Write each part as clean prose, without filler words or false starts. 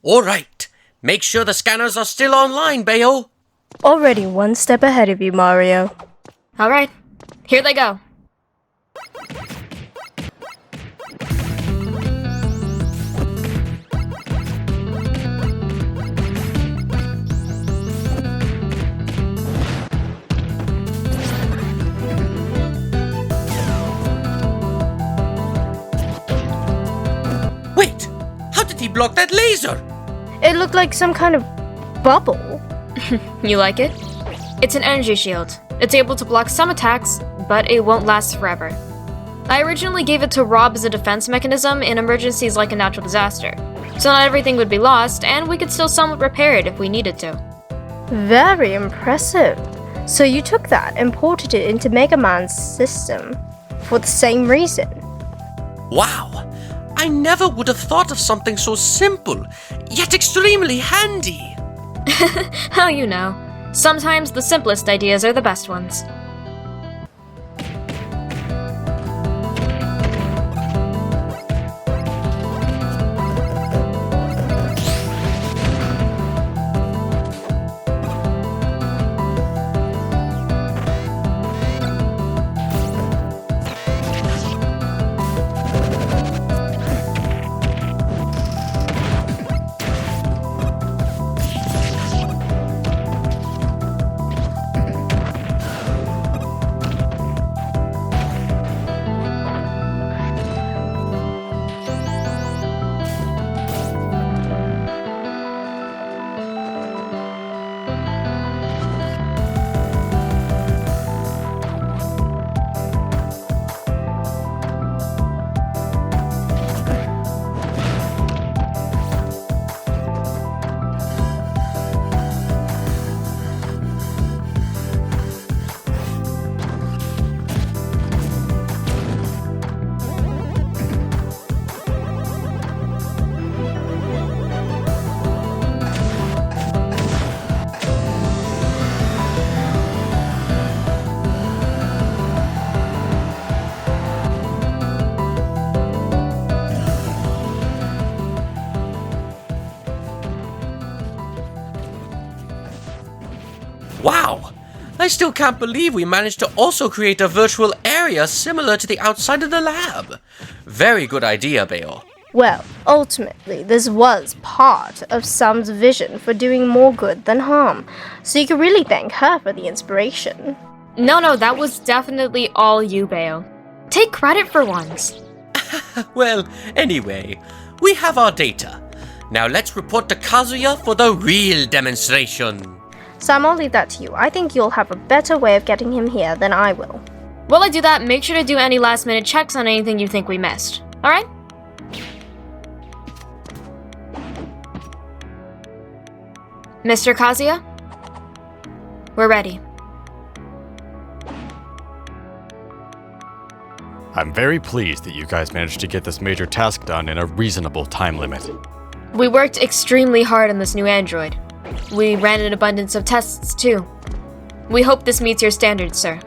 Alright, make sure the scanners are still online, Bayo. Already one step ahead of you, Mario. Alright, here they go. Wait, how did he block that laser? It looked like some kind of bubble. You like it? It's an energy shield. It's able to block some attacks, but it won't last forever. I originally gave it to Rob as a defense mechanism in emergencies like a natural disaster, so not everything would be lost, and we could still somewhat repair it if we needed to. Very impressive. So you took that and ported it into Mega Man's system for the same reason. Wow, I never would have thought of something so simple, yet extremely handy. How you know? Sometimes the simplest ideas are the best ones. Wow, I still can't believe we managed to also create a virtual area similar to the outside of the lab. Very good idea, Bayo. Well, ultimately, this was part of Sam's vision for doing more good than harm, so you can really thank her for the inspiration. No, that was definitely all you, Bayo. Take credit for once. Well, anyway, we have our data. Now let's report to Kazuya for the real demonstration. Sam, I'll leave that to you. I think you'll have a better way of getting him here than I will. While I do that, make sure to do any last-minute checks on anything you think we missed. Alright? Mr. Kazuya? We're ready. I'm very pleased that you guys managed to get this major task done in a reasonable time limit. We worked extremely hard on this new android. We ran an abundance of tests, too. We hope this meets your standards, sir.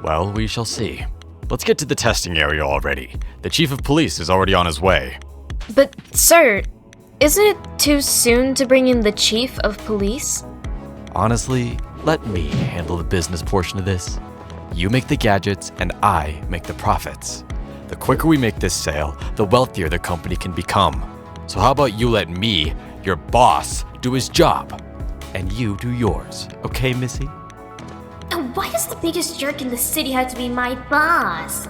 Well, we shall see. Let's get to the testing area already. The chief of police is already on his way. But, sir, isn't it too soon to bring in the chief of police? Honestly, let me handle the business portion of this. You make the gadgets, and I make the profits. The quicker we make this sale, the wealthier the company can become. So how about you let me, your boss, do his job, and you do yours, okay, Missy? And why does the biggest jerk in the city have to be my boss?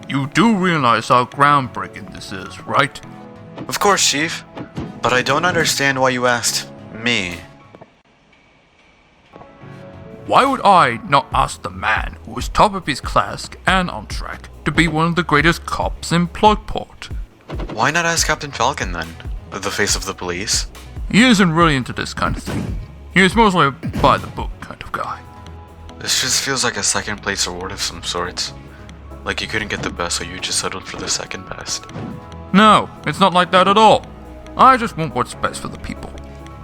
You do realize how groundbreaking this is, right? Of course, Chief. But I don't understand why you asked me. Why would I not ask the man who is top of his class and on track to be one of the greatest cops in Plugport? Why not ask Captain Falcon then? The face of the police? He isn't really into this kind of thing. He is mostly a by-the-book kind of guy. This just feels like a second place award of some sorts. Like you couldn't get the best, so you just settled for the second best. No, it's not like that at all. I just want what's best for the people.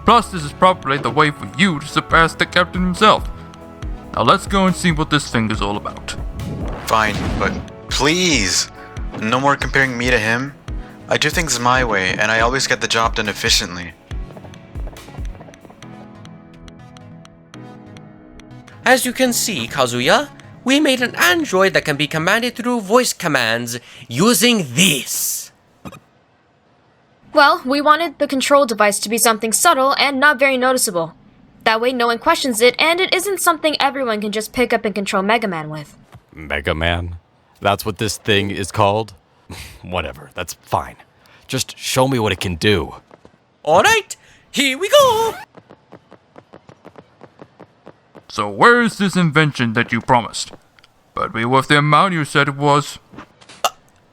Plus, this is probably the way for you to surpass the captain himself. Now let's go and see what this thing is all about. Fine, but please, no more comparing me to him. I do things my way, and I always get the job done efficiently. As you can see, Kazuya, we made an android that can be commanded through voice commands using this. Well, we wanted the control device to be something subtle and not very noticeable. That way no one questions it, and it isn't something everyone can just pick up and control Mega Man with. Mega Man? That's what this thing is called? Whatever, that's fine. Just show me what it can do. Alright, here we go! So where is this invention that you promised? But be worth the amount you said it was.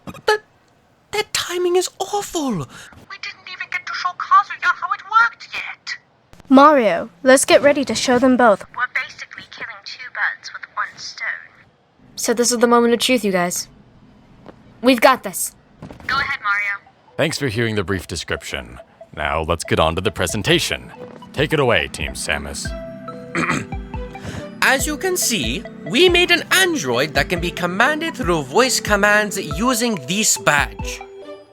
That timing is awful! We didn't even get to show Kazuya how it worked yet. Mario, let's get ready to show them both. We're basically killing two birds with one stone. So this is the moment of truth, you guys. We've got this. Go ahead, Mario. Thanks for hearing the brief description. Now let's get on to the presentation. Take it away, Team Samus. As you can see, we made an android that can be commanded through voice commands using this badge.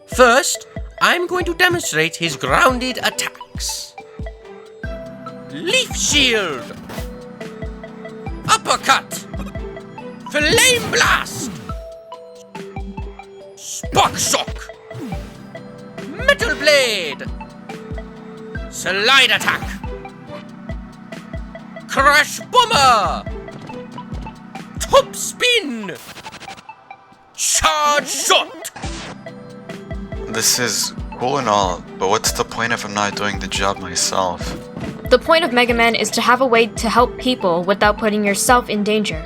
First, I'm going to demonstrate his grounded attacks. Leaf Shield! Uppercut! Flame Blast! Spark Shock! Metal Blade! Slide Attack! Crash Bomber! Top Spin! Charge Shot! This is cool and all, but what's the point if I'm not doing the job myself? The point of Mega Man is to have a way to help people without putting yourself in danger.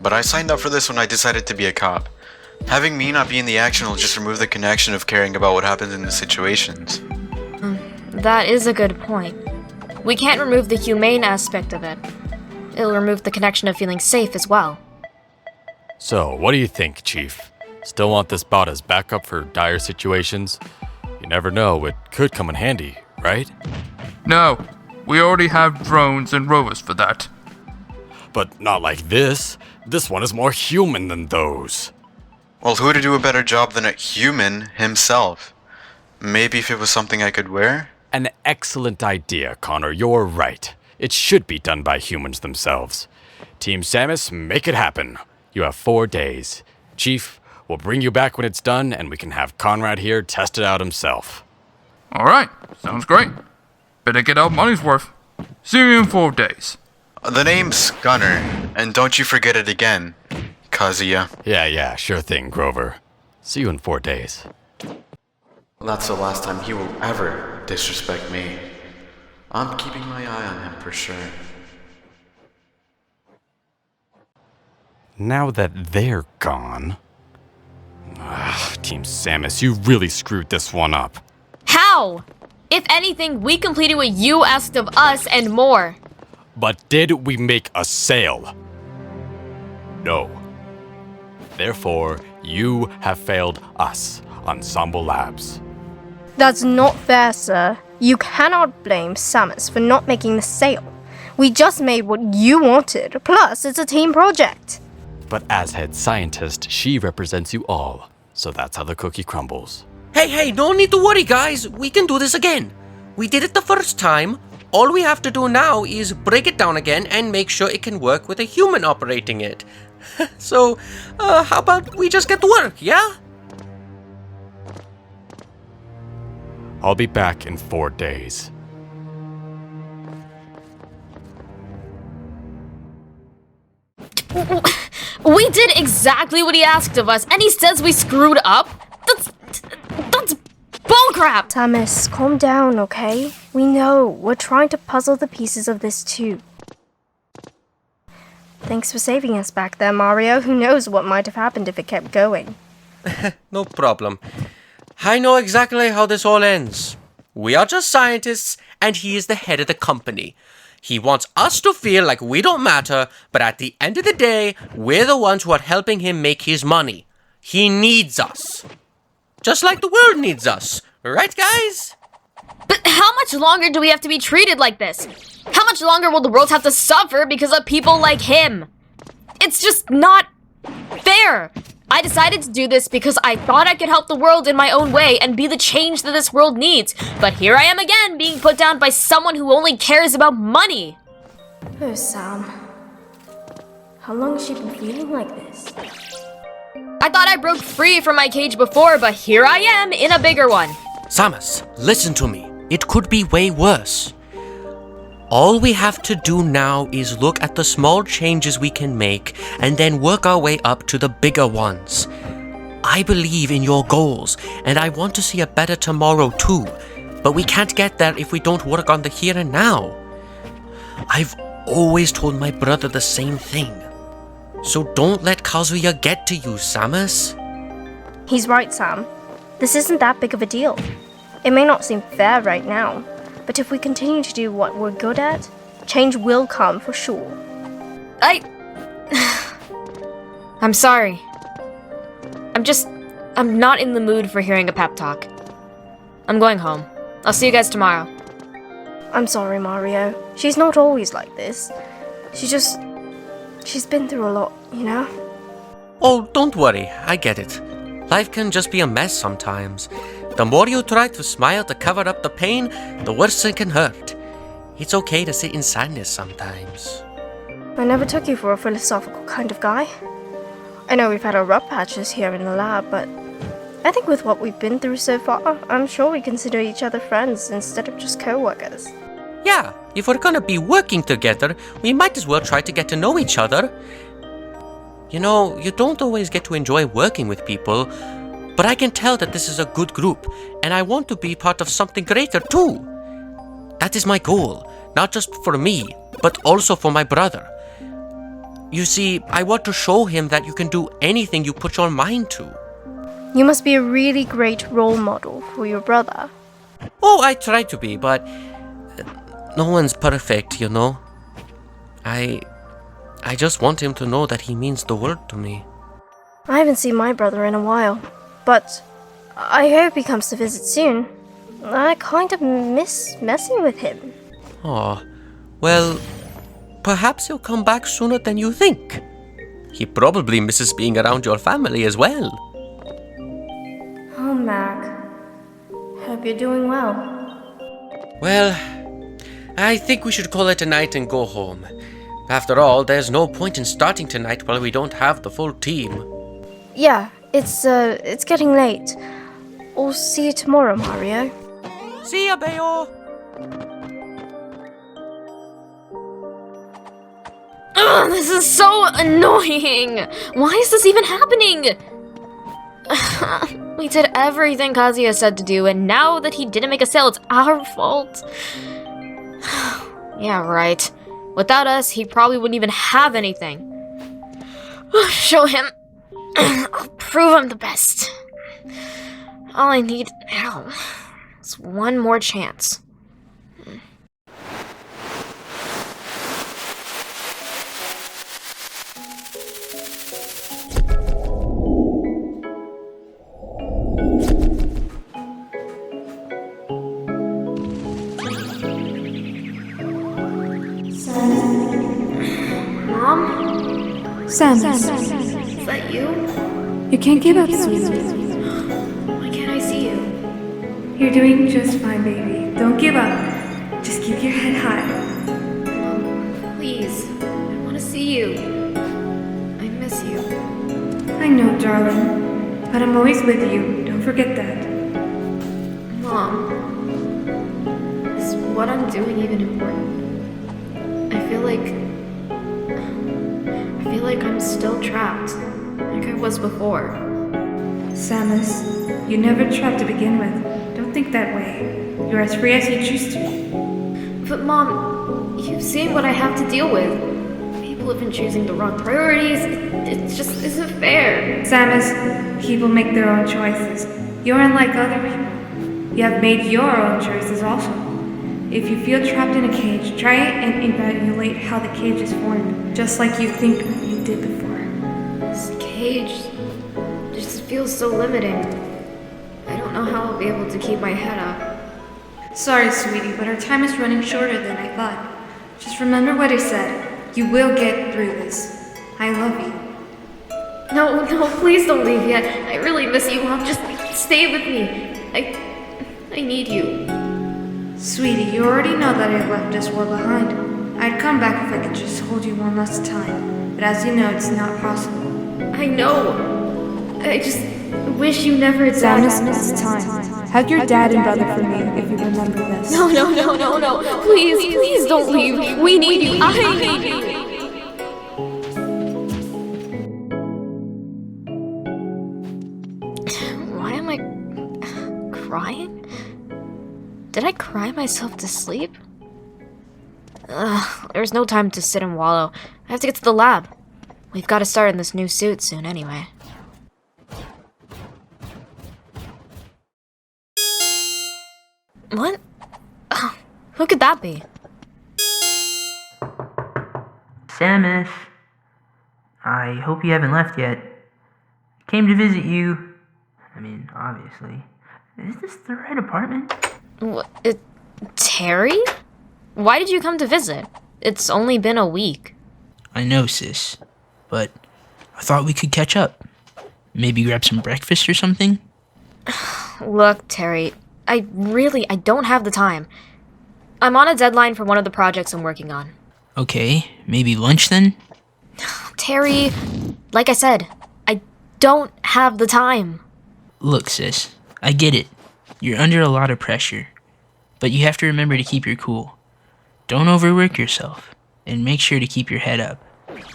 But I signed up for this when I decided to be a cop. Having me not be in the action will just remove the connection of caring about what happens in the situations. That is a good point. We can't remove the humane aspect of it. It'll remove the connection of feeling safe as well. So, what do you think, Chief? Still want this bot as backup for dire situations? You never know, it could come in handy, right? No, we already have drones and rovers for that. But not like this. This one is more human than those. Well, who to do a better job than a human himself? Maybe if it was something I could wear? An excellent idea, Connor. You're right. It should be done by humans themselves. Team Samus, make it happen. You have 4 days. Chief, we'll bring you back when it's done, and we can have Conrad here test it out himself. Alright, sounds great. Better get our money's worth. See you in 4 days. The name's Gunner, and don't you forget it again, Kazuya. Yeah, sure thing, Grover. See you in 4 days. That's the last time he will ever disrespect me. I'm keeping my eye on him for sure. Now that they're gone... Team Samus, you really screwed this one up. How? If anything, we completed what you asked of us and more. But did we make a sale? No. Therefore, you have failed us, Ensemble Labs. That's not fair, sir. You cannot blame Samus for not making the sale. We just made what you wanted, plus it's a team project. But as head scientist, she represents you all. So that's how the cookie crumbles. Hey, no need to worry, guys. We can do this again. We did it the first time. All we have to do now is break it down again and make sure it can work with a human operating it. So, how about we just get to work, yeah? I'll be back in 4 days. We did exactly what he asked of us, and he says we screwed up? That's bullcrap! Samus, calm down, okay? We know. We're trying to puzzle the pieces of this too. Thanks for saving us back there, Mario. Who knows what might have happened if it kept going. No problem. I know exactly how this all ends. We are just scientists, and he is the head of the company. He wants us to feel like we don't matter, but at the end of the day, we're the ones who are helping him make his money. He needs us. Just like the world needs us. Right, guys? But how much longer do we have to be treated like this? How much longer will the world have to suffer because of people like him? It's just not Fair! I decided to do this because I thought I could help the world in my own way and be the change that this world needs. But here I am again, being put down by someone who only cares about money. Oh, Sam. How long has she been feeling like this? I thought I broke free from my cage before, but here I am in a bigger one. Samus, listen to me. It could be way worse. All we have to do now is look at the small changes we can make and then work our way up to the bigger ones. I believe in your goals and I want to see a better tomorrow too, but we can't get there if we don't work on the here and now. I've always told my brother the same thing. So don't let Kazuya get to you, Samus. He's right, Sam. This isn't that big of a deal. It may not seem fair right now, but if we continue to do what we're good at, change will come for sure. I'm sorry. I'm not in the mood for hearing a pep talk. I'm going home. I'll see you guys tomorrow. I'm sorry, Mario. She's not always like this. She's been through a lot, you know? Oh, don't worry, I get it. Life can just be a mess sometimes. The more you try to smile to cover up the pain, the worse it can hurt. It's okay to sit in sadness sometimes. I never took you for a philosophical kind of guy. I know we've had our rough patches here in the lab, but I think with what we've been through so far, I'm sure we consider each other friends instead of just co-workers. Yeah, if we're gonna be working together, we might as well try to get to know each other. You know, you don't always get to enjoy working with people, but I can tell that this is a good group, and I want to be part of something greater too. That is my goal, not just for me, but also for my brother. You see, I want to show him that you can do anything you put your mind to. You must be a really great role model for your brother. Oh, I try to be, but no one's perfect, you know. I just want him to know that he means the world to me. I haven't seen my brother in a while, but I hope he comes to visit soon. I kind of miss messing with him. Oh, well, perhaps he'll come back sooner than you think. He probably misses being around your family as well. Oh, Mac. Hope you're doing well. Well, I think we should call it a night and go home. After all, there's no point in starting tonight while we don't have the full team. Yeah, it's getting late. I'll see you tomorrow, Mario. See ya, Bayo! Ugh, this is so annoying! Why is this even happening? We did everything Kazuya said to do, and now that he didn't make a sale, it's our fault. Yeah, right. Without us, he probably wouldn't even have anything. Show him. I'll prove I'm the best. All I need now is one more chance. Sam, Is that you? you can't give up, sweetie. Why can't I see you? You're doing just fine, baby. Don't give up. Just keep your head high. Please, I want to see you. I miss you. I know, darling. But I'm always with you. Don't forget that. Mom, is what I'm doing even important? I feel like I'm still trapped, like I was before. Samus, you never trapped to begin with. Don't think that way. You're as free as you choose to be. But Mom, you've seen what I have to deal with. People have been choosing the wrong priorities. It just isn't fair. Samus, people make their own choices. You're unlike other people. You have made your own choices also. If you feel trapped in a cage, try and evaluate how the cage is formed, just like you think you did before. This cage just feels so limiting. I don't know how I'll be able to keep my head up. Sorry, sweetie, but our time is running shorter than I thought. Just remember what I said. You will get through this. I love you. No, please don't leave yet. I really miss you, Mom. Just stay with me. I need you. Sweetie, you already know that I left this world behind. I'd come back if I could just hold you one last time, but as you know, it's not possible. I know. I just wish you never died. Samus, it's time. Hug your dad and brother for me if you remember this. No. Please don't leave. We need you. I need you. Why am I crying? Did I cry myself to sleep? There's no time to sit and wallow. I have to get to the lab. We've got to start in this new suit soon anyway. What? Who could that be? Samus, I hope you haven't left yet. Came to visit you. I mean, obviously. Is this the right apartment? Terry? Why did you come to visit? It's only been a week. I know, sis, but I thought we could catch up. Maybe grab some breakfast or something? Look, Terry, I don't have the time. I'm on a deadline for one of the projects I'm working on. Okay, maybe lunch then? Terry, like I said, I don't have the time. Look, sis, I get it. You're under a lot of pressure. But you have to remember to keep your cool. Don't overwork yourself, and make sure to keep your head up.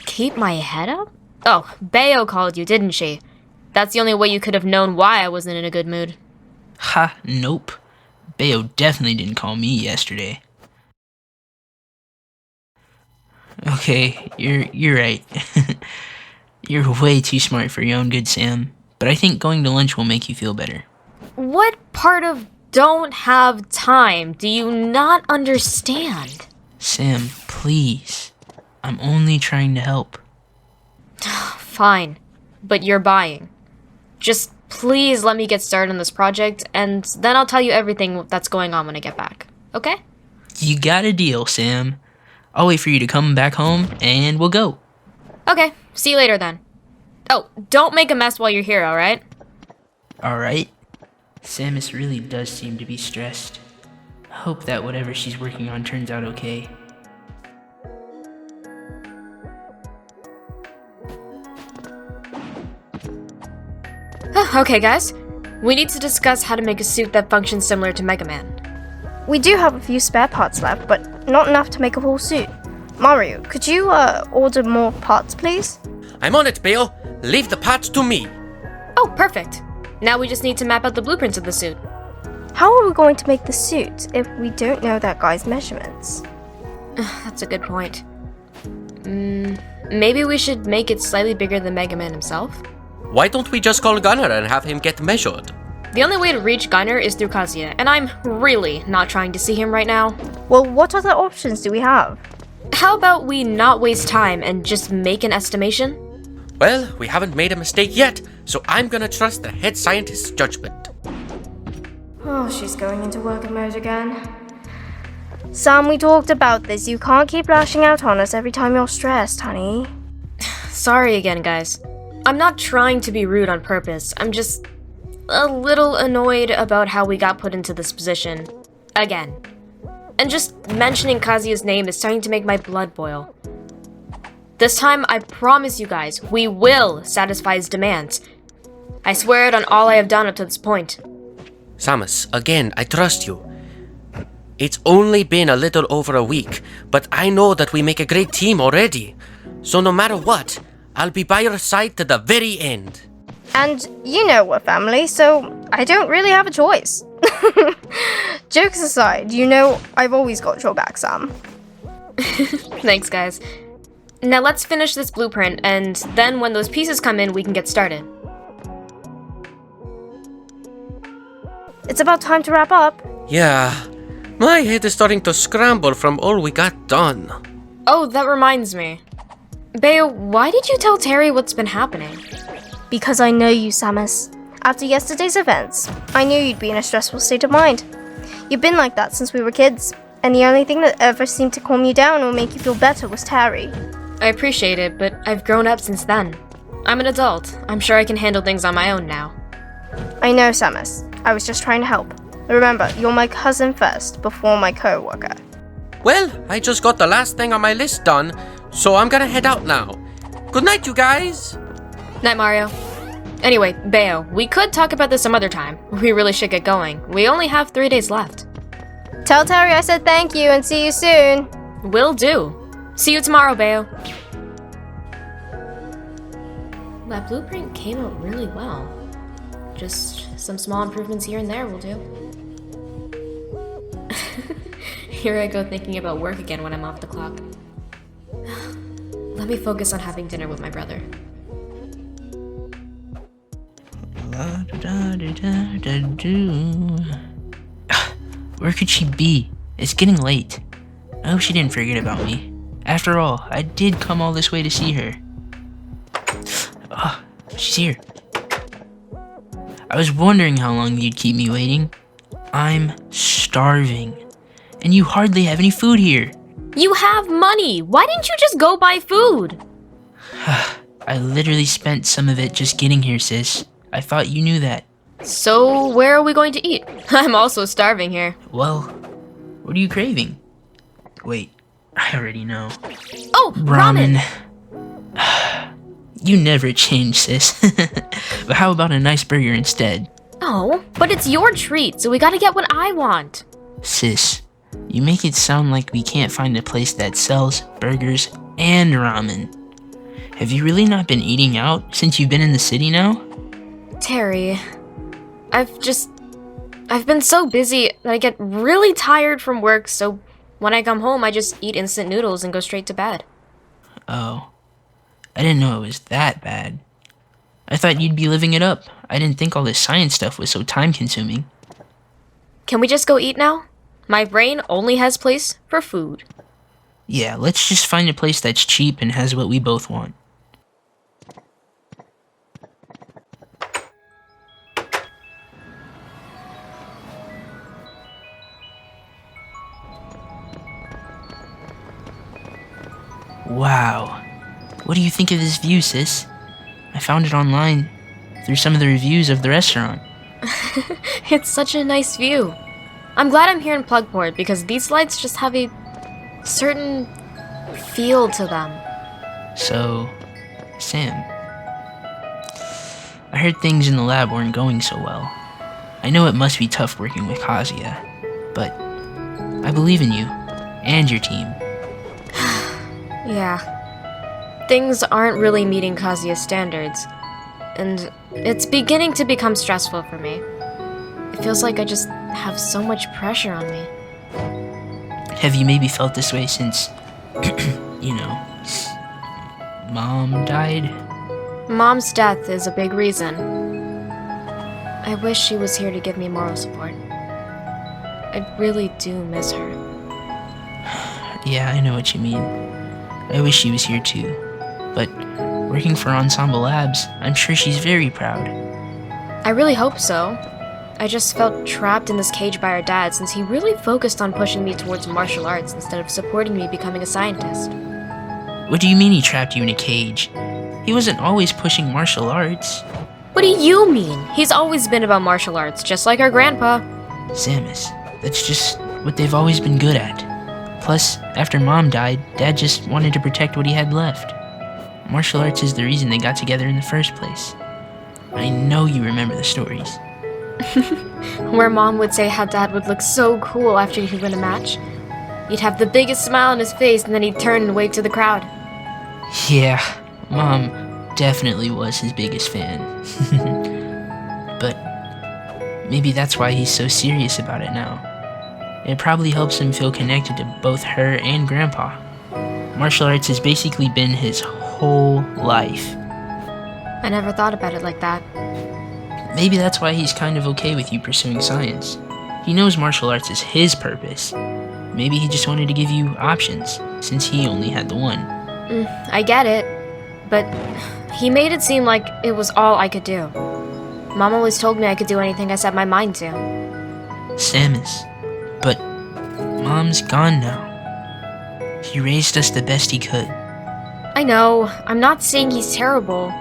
Keep my head up? Oh, Bayo called you, didn't she? That's the only way you could have known why I wasn't in a good mood. Ha, nope. Bayo definitely didn't call me yesterday. Okay, you're right. You're way too smart for your own good, Sam. But I think going to lunch will make you feel better. What part of don't have time do you not understand? Sam, please. I'm only trying to help. Fine, but you're buying. Just please let me get started on this project, and then I'll tell you everything that's going on when I get back, okay? You got a deal, Sam. I'll wait for you to come back home, and we'll go. Okay, see you later then. Oh, don't make a mess while you're here, alright? Alright. Samus really does seem to be stressed. I hope that whatever she's working on turns out okay. Okay, guys. We need to discuss how to make a suit that functions similar to Mega Man. We do have a few spare parts left, but not enough to make a whole suit. Mario, could you order more parts, please? I'm on it, Bayo. Leave the parts to me. Oh, perfect. Now we just need to map out the blueprints of the suit. How are we going to make the suit if we don't know that guy's measurements? That's a good point. Maybe we should make it slightly bigger than Mega Man himself? Why don't we just call Gunner and have him get measured? The only way to reach Gunner is through Kazuya, and I'm really not trying to see him right now. Well, what other options do we have? How about we not waste time and just make an estimation? Well, we haven't made a mistake yet, so I'm gonna trust the head scientist's judgment. Oh, she's going into worker mode again. Sam, we talked about this. You can't keep lashing out on us every time you're stressed, honey. Sorry again, guys. I'm not trying to be rude on purpose. I'm just a little annoyed about how we got put into this position. Again. And just mentioning Kazuya's name is starting to make my blood boil. This time, I promise you guys, we will satisfy his demands. I swear it on all I have done up to this point. Samus, again, I trust you. It's only been a little over a week, but I know that we make a great team already. So no matter what, I'll be by your side to the very end. And you know we're family, so I don't really have a choice. Jokes aside, you know I've always got your back, Sam. Thanks, guys. Now let's finish this blueprint, and then when those pieces come in, we can get started. It's about time to wrap up. Yeah, my head is starting to scramble from all we got done. Oh, that reminds me. Bayo, why did you tell Terry what's been happening? Because I know you, Samus. After yesterday's events, I knew you'd be in a stressful state of mind. You've been like that since we were kids, and the only thing that ever seemed to calm you down or make you feel better was Terry. I appreciate it, but I've grown up since then. I'm an adult. I'm sure I can handle things on my own now. I know, Samus. I was just trying to help. Remember, you're my cousin first, before my co-worker. Well, I just got the last thing on my list done, so I'm gonna head out now. Good night, you guys! Night, Mario. Anyway, Bayo, we could talk about this some other time. We really should get going. We only have 3 days left. Tell Terry I said thank you and see you soon. Will do. See you tomorrow, Bayo. That blueprint came out really well. Just some small improvements here and there will do. Here I go thinking about work again when I'm off the clock. Let me focus on having dinner with my brother. Where could she be? It's getting late. I hope she didn't forget about me. After all, I did come all this way to see her. Oh, she's here. I was wondering how long you'd keep me waiting. I'm starving. And you hardly have any food here. You have money! Why didn't you just go buy food? I literally spent some of it just getting here, sis. I thought you knew that. So, where are we going to eat? I'm also starving here. Well, what are you craving? Wait, I already know. Oh, ramen! You never change, sis. But how about a nice burger instead? Oh, but it's your treat, so we gotta get what I want. Sis, you make it sound like we can't find a place that sells burgers and ramen. Have you really not been eating out since you've been in the city now? Terry, I've been so busy that I get really tired from work, so when I come home, I just eat instant noodles and go straight to bed. Oh, I didn't know it was that bad. I thought you'd be living it up. I didn't think all this science stuff was so time-consuming. Can we just go eat now? My brain only has place for food. Yeah, let's just find a place that's cheap and has what we both want. Wow. What do you think of this view, sis? I found it online through some of the reviews of the restaurant. It's such a nice view. I'm glad I'm here in Plugport because these lights just have a certain feel to them. So, Sam, I heard things in the lab weren't going so well. I know it must be tough working with Kazuya, but I believe in you and your team. Yeah. Things aren't really meeting Kazuya's standards, and it's beginning to become stressful for me. It feels like I just have so much pressure on me. Have you maybe felt this way since, Mom died? Mom's death is a big reason. I wish she was here to give me moral support. I really do miss her. Yeah, I know what you mean. I wish she was here too. But working for Ensemble Labs, I'm sure she's very proud. I really hope so. I just felt trapped in this cage by our dad since he really focused on pushing me towards martial arts instead of supporting me becoming a scientist. What do you mean he trapped you in a cage? He wasn't always pushing martial arts. What do you mean? He's always been about martial arts, just like our grandpa. Samus, that's just what they've always been good at. Plus, after Mom died, Dad just wanted to protect what he had left. Martial arts is the reason they got together in the first place. I know you remember the stories. Where Mom would say how Dad would look so cool after he'd win a match. He'd have the biggest smile on his face and then he'd turn and wave to the crowd. Yeah, Mom definitely was his biggest fan. But maybe that's why he's so serious about it now. It probably helps him feel connected to both her and Grandpa. Martial arts has basically been his whole life. I never thought about it like that. Maybe that's why he's kind of okay with you pursuing science. He knows martial arts is his purpose. Maybe he just wanted to give you options, since he only had the one. I get it, but he made it seem like it was all I could do. Mom always told me I could do anything I set my mind to. Samus, but Mom's gone now. He raised us the best he could. I know, I'm not saying he's terrible.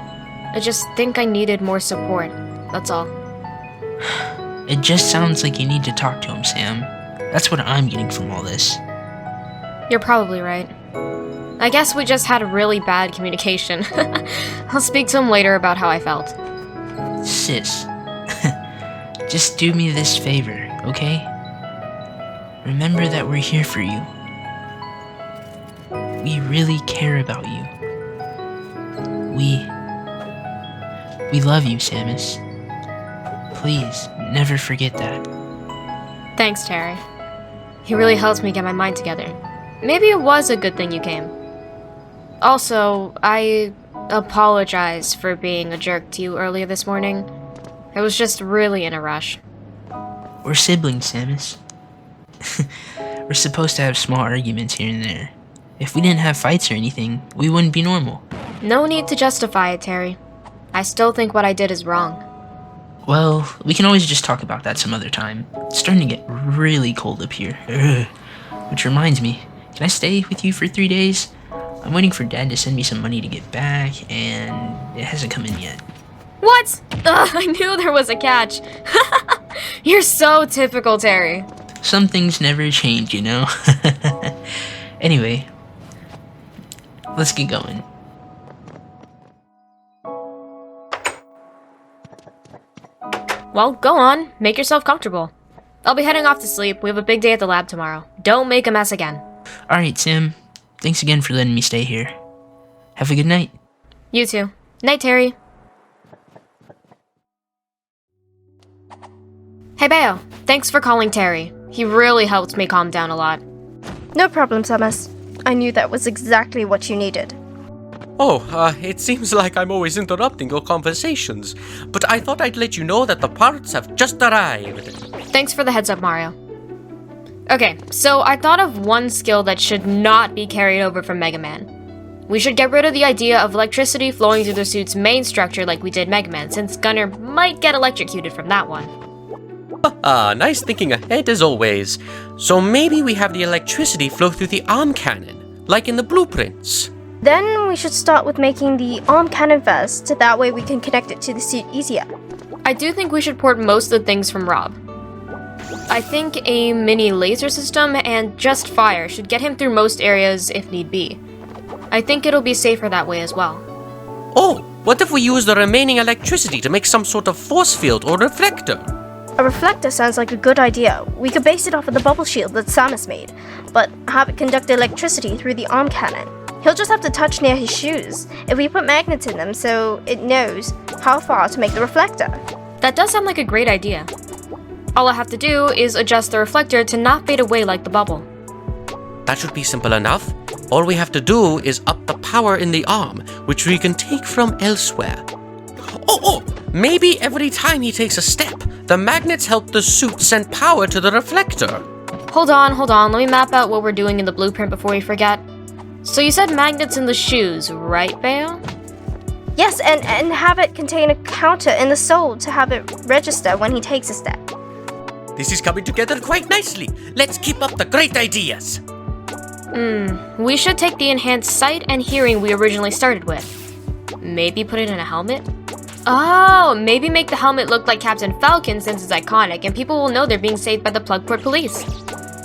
I just think I needed more support. That's all. It just sounds like you need to talk to him, Sam. That's what I'm getting from all this. You're probably right. I guess we just had really bad communication. I'll speak to him later about how I felt. Sis, just do me this favor, okay? Remember that we're here for you. We really care about you. We love you, Samus. Please, never forget that. Thanks, Terry. He really helped me get my mind together. Maybe it was a good thing you came. Also, I apologize for being a jerk to you earlier this morning. I was just really in a rush. We're siblings, Samus. We're supposed to have small arguments here and there. If we didn't have fights or anything, we wouldn't be normal. No need to justify it, Terry. I still think what I did is wrong. Well, we can always just talk about that some other time. It's starting to get really cold up here. Ugh. Which reminds me, can I stay with you for 3 days? I'm waiting for Dad to send me some money to get back, and it hasn't come in yet. What? Ugh, I knew there was a catch. You're so typical, Terry. Some things never change, you know? Anyway, let's get going. Well, go on. Make yourself comfortable. I'll be heading off to sleep. We have a big day at the lab tomorrow. Don't make a mess again. Alright, Sam. Thanks again for letting me stay here. Have a good night. You too. Night, Terry. Hey, Bayo. Thanks for calling Terry. He really helped me calm down a lot. No problem, Samus. I knew that was exactly what you needed. Oh, it seems like I'm always interrupting your conversations, but I thought I'd let you know that the parts have just arrived. Thanks for the heads up, Mario. Okay, so I thought of one skill that should not be carried over from Mega Man. We should get rid of the idea of electricity flowing through the suit's main structure like we did Mega Man, since Gunner might get electrocuted from that one. Nice thinking ahead as always. So maybe we have the electricity flow through the arm cannon, like in the blueprints. Then we should start with making the arm cannon first, that way we can connect it to the suit easier. I do think we should port most of the things from Rob. I think a mini laser system and just fire should get him through most areas if need be. I think it'll be safer that way as well. Oh, what if we use the remaining electricity to make some sort of force field or reflector? A reflector sounds like a good idea. We could base it off of the bubble shield that Samus made, but have it conduct electricity through the arm cannon. He'll just have to touch near his shoes if we put magnets in them so it knows how far to make the reflector. That does sound like a great idea. All I have to do is adjust the reflector to not fade away like the bubble. That should be simple enough. All we have to do is up the power in the arm, which we can take from elsewhere. Oh, maybe every time he takes a step, the magnets help the suit send power to the reflector. Hold on, let me map out what we're doing in the blueprint before we forget. So you said magnets in the shoes, right, Bayo? Yes, and have it contain a counter in the sole to have it register when he takes a step. This is coming together quite nicely. Let's keep up the great ideas. We should take the enhanced sight and hearing we originally started with. Maybe put it in a helmet? Oh, maybe make the helmet look like Captain Falcon since it's iconic and people will know they're being saved by the Plugport police.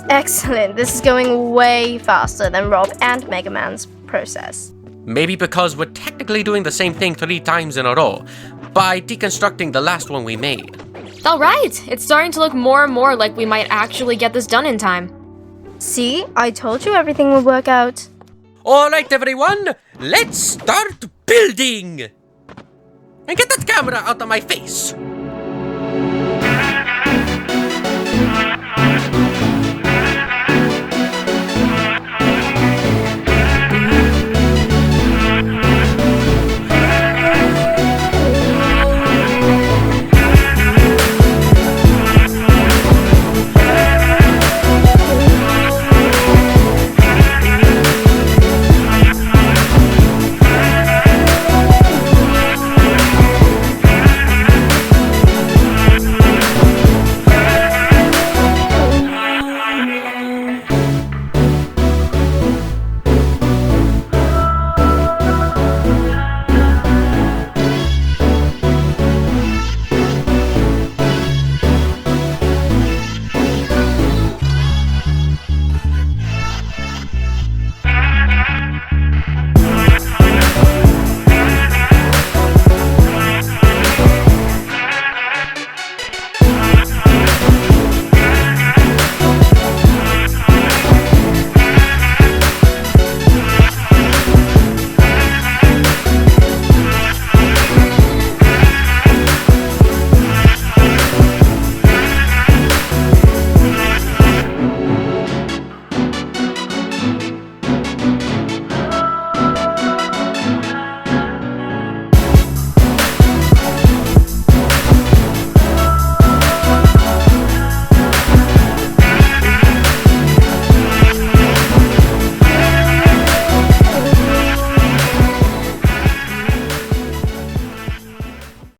Excellent, this is going way faster than Rob and Mega Man's process. Maybe because we're technically doing the same thing 3 times in a row, by deconstructing the last one we made. Alright, it's starting to look more and more like we might actually get this done in time. See, I told you everything would work out. Alright everyone, let's start building! And get that camera out of my face!